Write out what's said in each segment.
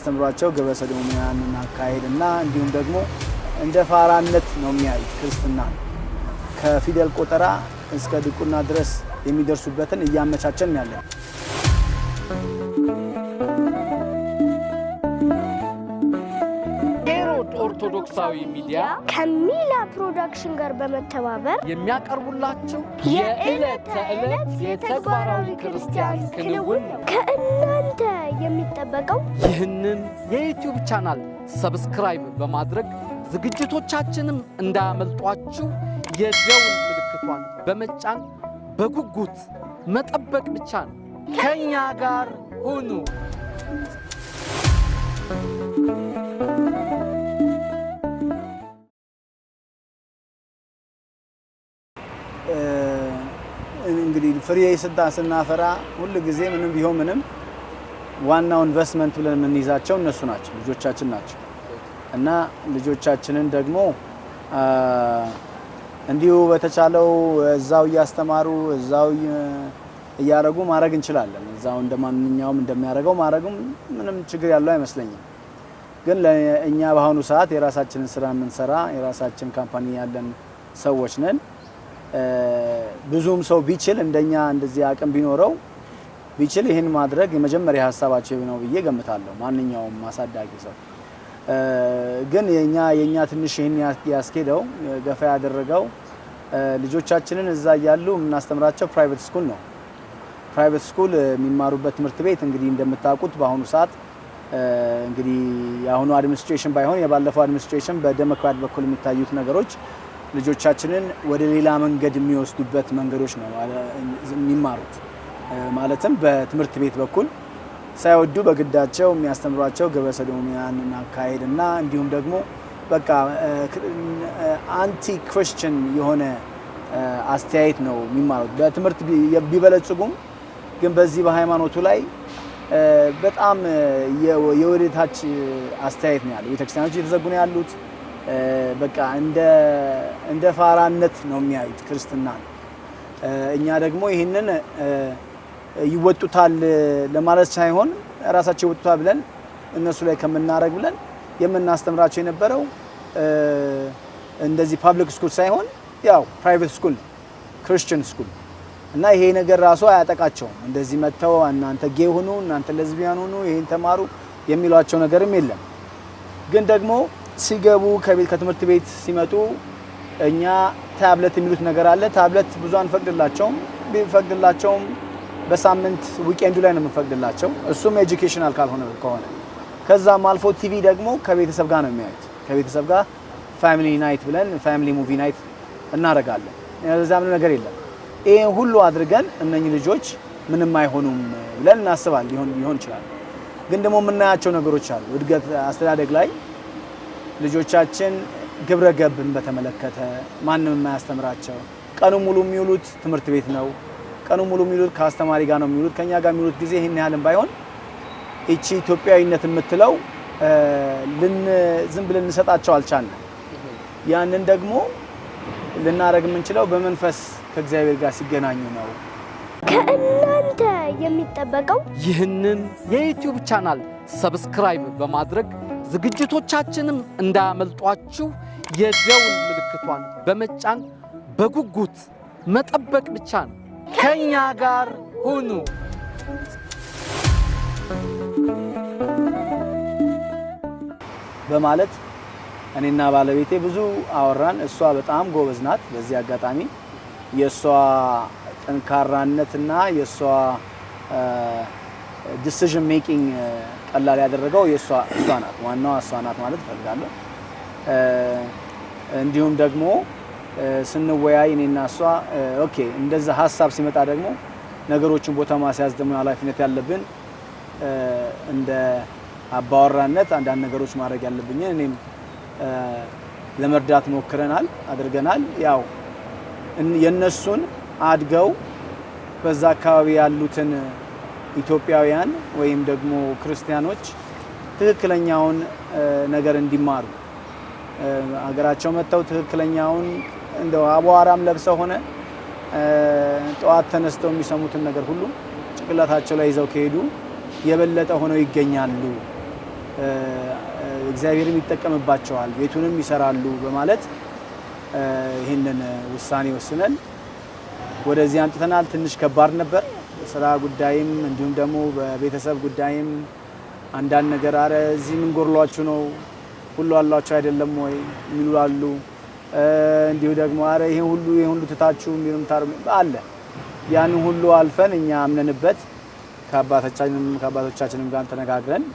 የሚያስተምሯቸው ግብረ ሰዶማውያንን አካሄድና እንዲሁም ደግሞ እንደ ፋራነት ነው የሚያዩት ክርስትና ከፊደል ቆጠራ እስከ ድቁና ድረስ የሚደርሱበትን እያመቻቸን ያለን ኦርቶዶክሳዊ ሚዲያ ከሚላ ፕሮዳክሽን ጋር በመተባበር የሚያቀርቡላችሁ የዕለት ተዕለት የተግባራዊ ክርስቲያን ክንውን ከእናንተ የሚጠበቀው ይህንን የዩቲዩብ ቻናል ሰብስክራይብ በማድረግ ዝግጅቶቻችንም እንዳያመልጧችሁ የደውል ምልክቷን በመጫን በጉጉት መጠበቅ ብቻ ነው። ከኛ ጋር ሁኑ። እንግዲህ ፍሬ ስናፈራ ሁሉ ጊዜ ምንም ቢሆን ምንም ዋናው ኢንቨስትመንት ብለን የምንይዛቸው እነሱ ናቸው፣ ልጆቻችን ናቸው እና ልጆቻችንን ደግሞ እንዲሁ በተቻለው እዛው እያስተማሩ እዛው እያረጉ ማድረግ እንችላለን። እዛው እንደማንኛውም እንደሚያደርገው ማድረግም ምንም ችግር ያለው አይመስለኝም። ግን ለእኛ በአሁኑ ሰዓት የራሳችንን ስራ የምንሰራ የራሳችን ካምፓኒ ያለን ሰዎች ነን። ብዙም ሰው ቢችል እንደኛ እንደዚህ አቅም ቢኖረው ቢችል ይሄን ማድረግ የመጀመሪያ ሐሳባቸው ነው ብዬ ገምታለሁ። ማንኛውም ማሳዳጊ ሰው ግን የኛ ትንሽ ይሄን ያስኬደው ገፋ ያደረገው ልጆቻችንን እዛ ያያሉ የምናስተምራቸው ፕራይቬት ስኩል ነው። ፕራይቬት ስኩል የሚማሩበት ትምህርት ቤት እንግዲህ እንደምታውቁት በአሁኑ ሰዓት እንግዲህ የአሁኑ አድሚኒስትሬሽን ባይሆን የባለፈው አድሚኒስትሬሽን በዴሞክራት በኩል የሚታዩት ነገሮች ልጆቻችንን ወደ ሌላ መንገድ የሚወስዱበት መንገዶች ነው የሚማሩት። ማለትም በትምህርት ቤት በኩል ሳይወዱ በግዳቸው የሚያስተምሯቸው ግብረ ሰዶማውያንን አካሄድና እንዲሁም ደግሞ በቃ አንቲ ክርስቲያን የሆነ አስተያየት ነው የሚማሩት። በትምህርት ቢበለጽጉም ግን በዚህ በሃይማኖቱ ላይ በጣም የወደታች አስተያየት ነው ያለው። ቤተክርስቲያኖች እየተዘጉ ነው ያሉት። በቃ እንደ ፋራነት ነው የሚያዩት ክርስትና። እኛ ደግሞ ይሄንን ይወጡታል ለማለት ሳይሆን ራሳቸው ይወጡታል ብለን እነሱ ላይ ከመናረግ ብለን የምናስተምራቸው የነበረው እንደዚህ ፐብሊክ ስኩል ሳይሆን ያው ፕራይቬት ስኩል ክርስቲያን ስኩል እና ይሄ ነገር ራሱ አያጠቃቸውም። እንደዚህ መተው እናንተ ጌይ ሆኑ እናንተ ለዝቢያን ሆኑ ይሄን ተማሩ የሚሏቸው ነገርም የለም። ግን ደግሞ ሲገቡ ከትምህርት ቤት ሲመጡ እኛ ታብሌት የሚሉት ነገር አለ። ታብሌት ብዙ አንፈቅድላቸውም። ቢፈቅድላቸውም በሳምንት ዊኬንዱ ላይ ነው የምንፈቅድላቸው። እሱም ኤጁኬሽናል ካልሆነ ከሆነ ከዛም አልፎ ቲቪ ደግሞ ከቤተሰብ ጋር ነው የሚያዩት። ከቤተሰብ ጋር ፋሚሊ ናይት ብለን ፋሚሊ ሙቪ ናይት እናደርጋለን። ለዛ ምን ነገር የለም። ይሄን ሁሉ አድርገን እነኚህ ልጆች ምንም አይሆኑም ብለን እናስባለን። ሊሆን ይችላል። ግን ደግሞ የምናያቸው ነገሮች አሉ። እድገት አስተዳደግ ላይ ልጆቻችን ግብረ ገብን በተመለከተ ማንንም የማያስተምራቸው ቀኑ ሙሉ የሚውሉት ትምህርት ቤት ነው። ቀኑ ሙሉ የሚውሉት ከአስተማሪ ጋር ነው የሚውሉት። ከኛ ጋር የሚውሉት ጊዜ ይሄን ያህልም ባይሆን እቺ ኢትዮጵያዊነት የምትለው ዝም ብለን እንሰጣቸው አልቻልንም። ያንን ደግሞ ልናረግ የምንችለው በመንፈስ ከእግዚአብሔር ጋር ሲገናኙ ነው። ከእናንተ የሚጠበቀው ይህንን የዩቲዩብ ቻናል ሰብስክራይብ በማድረግ ዝግጅቶቻችንም እንዳያመልጧችሁ የደውል ምልክቷን በመጫን በጉጉት መጠበቅ ብቻ ነው። ከኛ ጋር ሁኑ። በማለት እኔና ባለቤቴ ብዙ አወራን። እሷ በጣም ጎበዝ ናት። በዚህ አጋጣሚ የሷ ጠንካራነትና የሷ ዲሲዥን ሜኪንግ ቀላል ያደረገው እሷ ናት። ዋናው እሷ ናት ማለት ፈልጋለሁ። እንዲሁም ደግሞ ስንወያይ እኔና እሷ ኦኬ እንደዛ ሐሳብ ሲመጣ ደግሞ ነገሮችን ቦታ ማስያዝ ደግሞ ኃላፊነት ያለብን እንደ አባወራነት አንዳንድ ነገሮች ማድረግ ያለብኝ እኔም ለመርዳት ሞክረናል አድርገናል። ያው የነሱን አድገው በዛ አካባቢ ያሉትን ኢትዮጵያውያን ወይም ደግሞ ክርስቲያኖች ትክክለኛውን ነገር እንዲማሩ አገራቸው መተው ትክክለኛውን እንደው አቧራም ለብሰው ሆነ ጠዋት ተነስተው የሚሰሙትን ነገር ሁሉ ጭቅላታቸው ላይ ይዘው ከሄዱ የበለጠ ሆነው ይገኛሉ እግዚአብሔርም ይጠቀምባቸዋል ቤቱንም ይሰራሉ በማለት ይሄንን ውሳኔ ወስነን ወደዚህ አንጥተናል። ትንሽ ከባድ ነበር ስራ ጉዳይም እንዲሁም ደግሞ በቤተሰብ ጉዳይም አንዳንድ ነገር አረ እዚህ ምን ጎርሏችሁ ነው ሁሉ አላችሁ አይደለም ወይ የሚሉ አሉ። እንዲሁ ደግሞ አረ ይሄን ሁሉ ትታችሁ ምንም ታርም አለ። ያን ሁሉ አልፈን እኛ አምነንበት ከአባቶቻችንም ጋር ተነጋግረን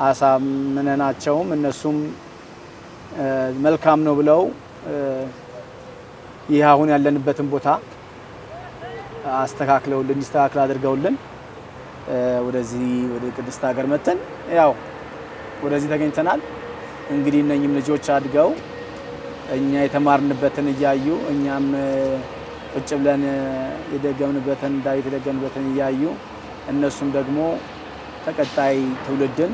አሳምነናቸውም እነሱም መልካም ነው ብለው ይህ አሁን ያለንበትን ቦታ አስተካክለውልን ይስተካከል አድርገውልን ወደዚህ ወደ ቅድስት ሀገር መተን ያው ወደዚህ ተገኝተናል። እንግዲህ እነኝም ልጆች አድገው እኛ የተማርንበትን እያዩ እኛም ቁጭ ብለን የደገምንበትን ዳዊት የደገምንበትን እያዩ እነሱም ደግሞ ተቀጣይ ትውልድን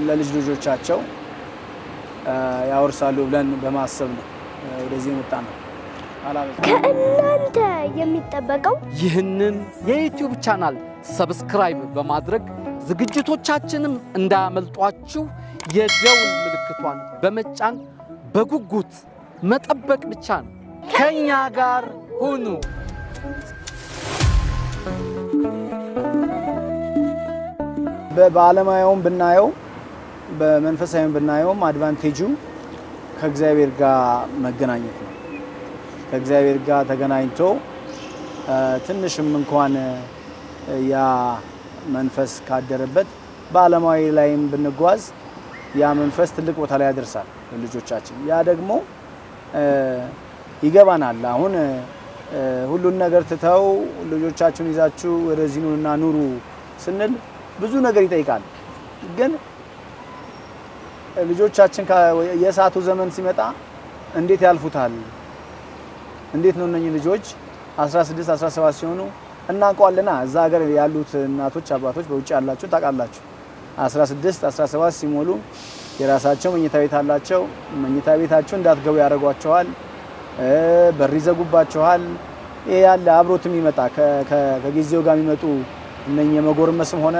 ለልጅ ልጆቻቸው ያወርሳሉ ብለን በማሰብ ነው ወደዚህ መጣነው። ከእናንተ የሚጠበቀው ይህንን የዩቲዩብ ቻናል ሰብስክራይብ በማድረግ ዝግጅቶቻችንም እንዳያመልጧችሁ የደውል ምልክቷን በመጫን በጉጉት መጠበቅ ብቻ ነው። ከኛ ጋር ሁኑ። በዓለማዊውም ብናየው በመንፈሳዊም ብናየውም አድቫንቴጁ ከእግዚአብሔር ጋር መገናኘት ነው። ከእግዚአብሔር ጋር ተገናኝቶ ትንሽም እንኳን ያ መንፈስ ካደረበት በዓለማዊ ላይም ብንጓዝ ያ መንፈስ ትልቅ ቦታ ላይ ያደርሳል ልጆቻችን። ያ ደግሞ ይገባናል። አሁን ሁሉን ነገር ትተው ልጆቻችሁን ይዛችሁ ወደዚህ ኑና ኑሩ ስንል ብዙ ነገር ይጠይቃል። ግን ልጆቻችን የሰዓቱ ዘመን ሲመጣ እንዴት ያልፉታል? እንዴት ነው እነኚህ ልጆች 16 17 ሲሆኑ እናውቀዋለና እዛ ሀገር ያሉት እናቶች አባቶች በውጭ ያላችሁ ታውቃላችሁ 16 17 ሲሞሉ የራሳቸው መኝታ ቤት አላቸው። መኝታ ቤታቸው እንዳትገቡ ያደርጓቸዋል፣ በር ይዘጉባቸዋል። ይሄ ያለ አብሮትም ይመጣ ከጊዜው ጋር የሚመጡ እነኚህ የመጎርመስም ሆነ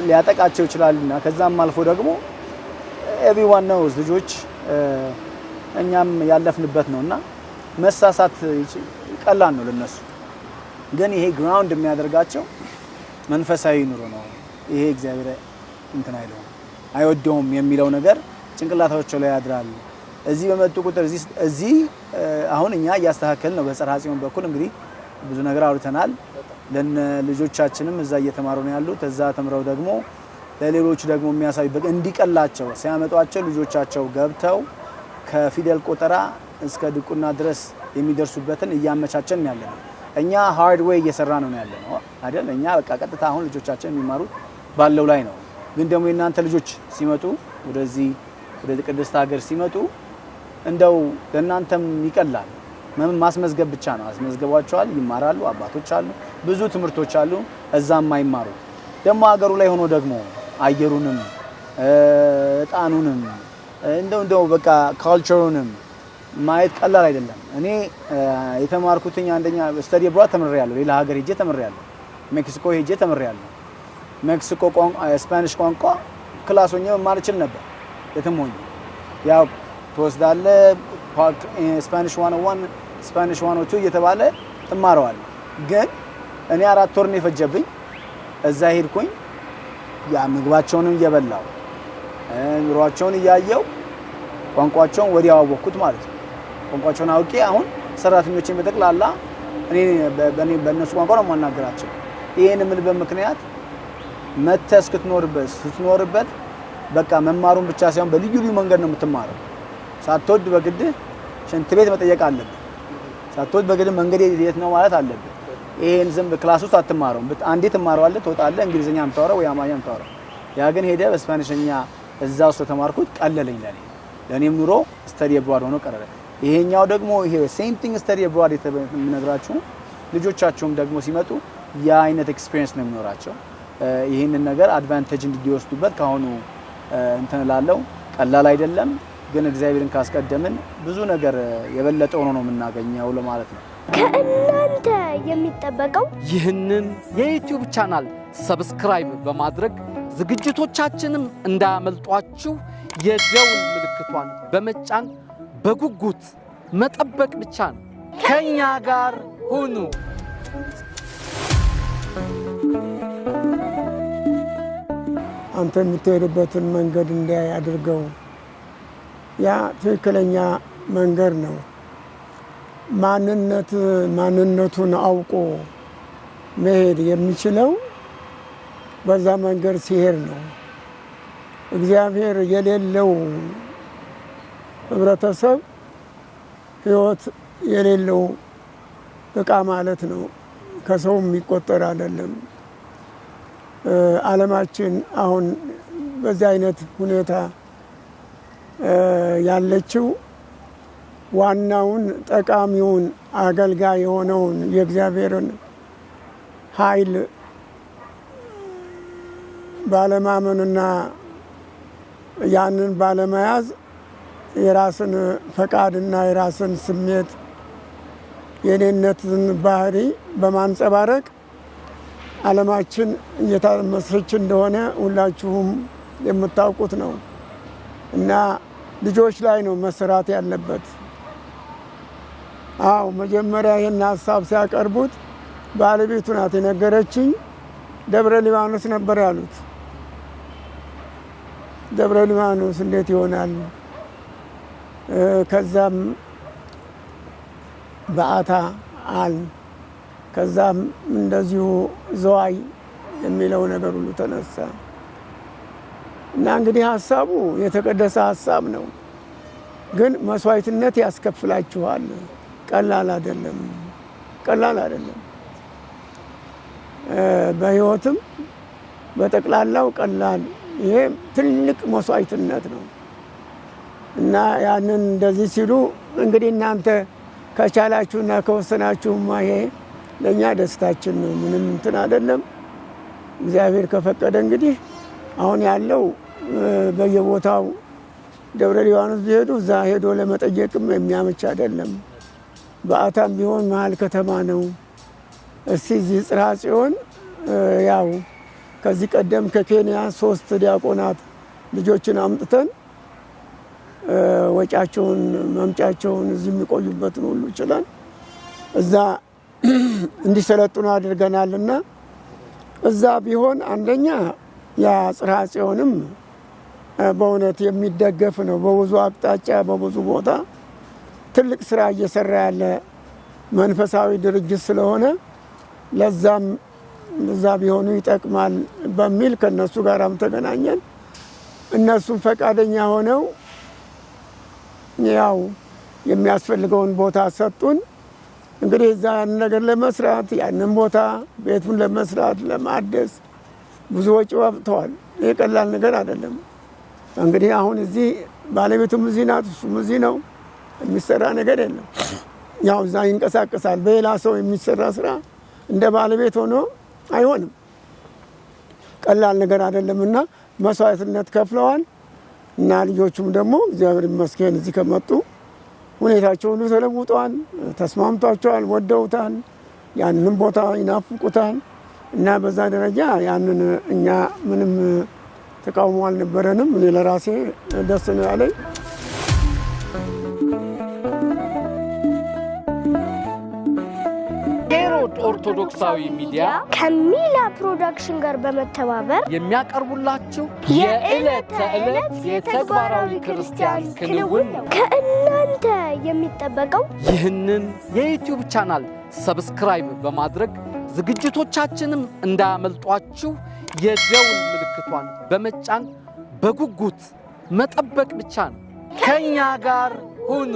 ሊያጠቃቸው ይችላልና ከዛም አልፎ ደግሞ ኤቭሪዋን knows ልጆች እኛም ያለፍንበት ነውና መሳሳት ቀላል ነው ለነሱ። ግን ይሄ ግራውንድ የሚያደርጋቸው መንፈሳዊ ኑሮ ነው። ይሄ እግዚአብሔር እንትን አይወደውም የሚለው ነገር ጭንቅላታቸው ላይ ያድራል። እዚህ በመጡ ቁጥር እዚህ አሁን እኛ እያስተካከልን ነው። በጸርሐ ጽዮን በኩል እንግዲህ ብዙ ነገር አውርተናል። ለልጆቻችንም እዛ እየተማሩ ነው ያሉት። እዛ ተምረው ደግሞ ለሌሎች ደግሞ የሚያሳዩ እንዲቀላቸው ሲያመጧቸው ልጆቻቸው ገብተው ከፊደል ቆጠራ እስከ ድቁና ድረስ የሚደርሱበትን እያመቻቸን ያለነው። እኛ ሃርድ ዌይ እየሰራ ነው ያለነው አይደል? እኛ በቃ ቀጥታ አሁን ልጆቻችን የሚማሩት ባለው ላይ ነው። ግን ደግሞ የእናንተ ልጆች ሲመጡ ወደዚህ ወደ ቅድስት ሀገር ሲመጡ እንደው ለእናንተም ይቀላል። ማስመዝገብ ብቻ ነው። አስመዝገቧቸዋል፣ ይማራሉ። አባቶች አሉ፣ ብዙ ትምህርቶች አሉ እዛም አይማሩ። ደግሞ ሀገሩ ላይ ሆኖ ደግሞ አየሩንም እጣኑንም እንደው በቃ ካልቸሩንም ማየት ቀላል አይደለም። እኔ የተማርኩትኝ አንደኛ ስተዲ አብሮድ ተምሬያለሁ። ሌላ ሀገር ሄጄ ተምሬያለሁ። ሜክሲኮ ሄጄ ተምሬያለሁ። ሜክሲኮ ስፓኒሽ ቋንቋ ክላስ ሆኜ መማር እችል ነበር። የትም ሆኜ ያው ትወስዳለህ ስፓኒሽ 101 ስፓኒሽ 102 እየተባለ ትማረዋለህ። ግን እኔ 4 ወር ነው የፈጀብኝ። እዛ ሄድኩኝ። ያ ምግባቸውንም እየበላው ኑሯቸውን እያየው ቋንቋቸውን ወዲያው አወቅኩት ማለት ነው። ቋንቋቸውን አውቄ አሁን ሰራተኞቼን በጠቅላላ እኔ በእነሱ ቋንቋ ነው የማናገራቸው። ይሄን የምልበት ምክንያት መተህ ስትኖርበት በቃ መማሩን ብቻ ሳይሆን በልዩ ልዩ መንገድ ነው የምትማረው። ሳትወድ በግድ ሽንት ቤት መጠየቅ አለብህ። ሳትወድ በግድ መንገድ የት ነው ማለት አለብህ። ይሄን ዝም በክላስ ውስጥ አትማረውም። አንዴ ትማረዋለህ፣ ትወጣለህ፣ እንግሊዝኛ የምታወራው ወይ አማርኛ የምታወራው። ያ ግን ሄደህ በስፓኒሽኛ እዛው ተማርኩት፣ ቀለለኝ ለኔም ኑሮ ስተዲ አብሮድ ሆኖ ቀረለ። ይሄኛው ደግሞ ይሄ ሴም ቲንግ ስተዲ አብሮድ የምነግራችሁ ልጆቻቸውም ደግሞ ሲመጡ ያ አይነት ኤክስፒሪየንስ ነው የሚኖራቸው። ይሄንን ነገር አድቫንቴጅ እንዲወስዱበት ካሁኑ እንትን እላለሁ። ቀላል አይደለም፣ ግን እግዚአብሔርን ካስቀደምን ብዙ ነገር የበለጠ ሆኖ ነው የምናገኘው ለማለት ነው። ከእናንተ የሚጠበቀው ይህንን የዩቲዩብ ቻናል ሰብስክራይብ በማድረግ ዝግጅቶቻችንም እንዳያመልጧችሁ የደውል ምልክቷን በመጫን በጉጉት መጠበቅ ብቻ ነው። ከኛ ጋር ሁኑ። አንተ የምትሄድበትን መንገድ እንዲያይ አድርገው። ያ ትክክለኛ መንገድ ነው። ማንነቱን አውቆ መሄድ የሚችለው በዛ መንገድ ሲሄድ ነው። እግዚአብሔር የሌለው ህብረተሰብ ህይወት የሌለው እቃ ማለት ነው። ከሰው የሚቆጠር አይደለም። ዓለማችን አሁን በዚህ አይነት ሁኔታ ያለችው ዋናውን ጠቃሚውን አገልጋይ የሆነውን የእግዚአብሔርን ኃይል ባለማመንና ያንን ባለመያዝ የራስን ፈቃድና የራስን ስሜት የኔነትን ባህሪ በማንጸባረቅ ዓለማችን እየታመሰች እንደሆነ ሁላችሁም የምታውቁት ነው እና ልጆች ላይ ነው መሰራት ያለበት። አዎ መጀመሪያ ይህን ሀሳብ ሲያቀርቡት ባለቤቱ ናት የነገረችኝ። ደብረ ሊባኖስ ነበር ያሉት። ደብረ ሊባኖስ እንዴት ይሆናል? ከዛም በአታ አል ከዛም እንደዚሁ ዘዋይ የሚለው ነገር ሁሉ ተነሳ እና እንግዲህ ሀሳቡ የተቀደሰ ሀሳብ ነው፣ ግን መስዋዕትነት ያስከፍላችኋል። ቀላል አይደለም፣ ቀላል አይደለም። በህይወትም በጠቅላላው ቀላል፣ ይሄ ትልቅ መስዋዕትነት ነው እና ያንን እንደዚህ ሲሉ እንግዲህ እናንተ ከቻላችሁና ከወሰናችሁማ ይሄ ለእኛ ደስታችን ነው። ምንም እንትን አይደለም። እግዚአብሔር ከፈቀደ እንግዲህ አሁን ያለው በየቦታው ደብረ ሊባኖስ ቢሄዱ እዛ ሄዶ ለመጠየቅም የሚያመች አይደለም። በአታም ቢሆን መሀል ከተማ ነው። እስቲ እዚህ ጽርሐ ጽዮን ያው ከዚህ ቀደም ከኬንያ 3 ዲያቆናት ልጆችን አምጥተን ወጫቸውን መምጫቸውን እዚህ የሚቆዩበትን ሁሉ ይችላል እዛ እንዲሰለጥኑ አድርገናልና እዛ ቢሆን አንደኛ ያ ጽርሐ ጽዮንም በእውነት የሚደገፍ ነው። በብዙ አቅጣጫ በብዙ ቦታ ትልቅ ስራ እየሰራ ያለ መንፈሳዊ ድርጅት ስለሆነ ለዛም እዛ ቢሆኑ ይጠቅማል በሚል ከነሱ ጋርም ተገናኘን። እነሱም ፈቃደኛ ሆነው ያው የሚያስፈልገውን ቦታ ሰጡን። እንግዲህ እዛ ያንን ነገር ለመስራት ያንን ቦታ ቤቱን ለመስራት ለማደስ ብዙ ወጪ ወጥተዋል። ይሄ ቀላል ነገር አይደለም። እንግዲህ አሁን እዚህ ባለቤቱም እዚህ ናት፣ እሱም እዚህ ነው። የሚሰራ ነገር የለም። ያው እዛ ይንቀሳቀሳል። በሌላ ሰው የሚሰራ ስራ እንደ ባለቤት ሆኖ አይሆንም። ቀላል ነገር አይደለምና መስዋዕትነት ከፍለዋል እና ልጆቹም ደግሞ እግዚአብሔር ይመስገን እዚህ ከመጡ ሁኔታቸው ሁሉ ተለውጧል፣ ተስማምቷቸዋል፣ ወደውታል፣ ያንንም ቦታ ይናፍቁታል እና በዛ ደረጃ ያንን እኛ ምንም ተቃውሞ አልነበረንም። እኔ ለራሴ ደስ ነው ያለኝ። ሄሮድ ኦርቶዶክሳዊ ሚዲያ ከሚላ ፕሮዳክሽን ጋር በመተባበር የሚያቀርቡላችሁ የዕለት ተዕለት የተግባራዊ ክርስቲያን ክንውን ነው። ከእናንተ የሚጠበቀው ይህንን የዩቲዩብ ቻናል ሰብስክራይብ በማድረግ ዝግጅቶቻችንም እንዳያመልጧችሁ የደውል ምልክቷን በመጫን በጉጉት መጠበቅ ብቻ ነው። ከኛ ጋር ሁኑ።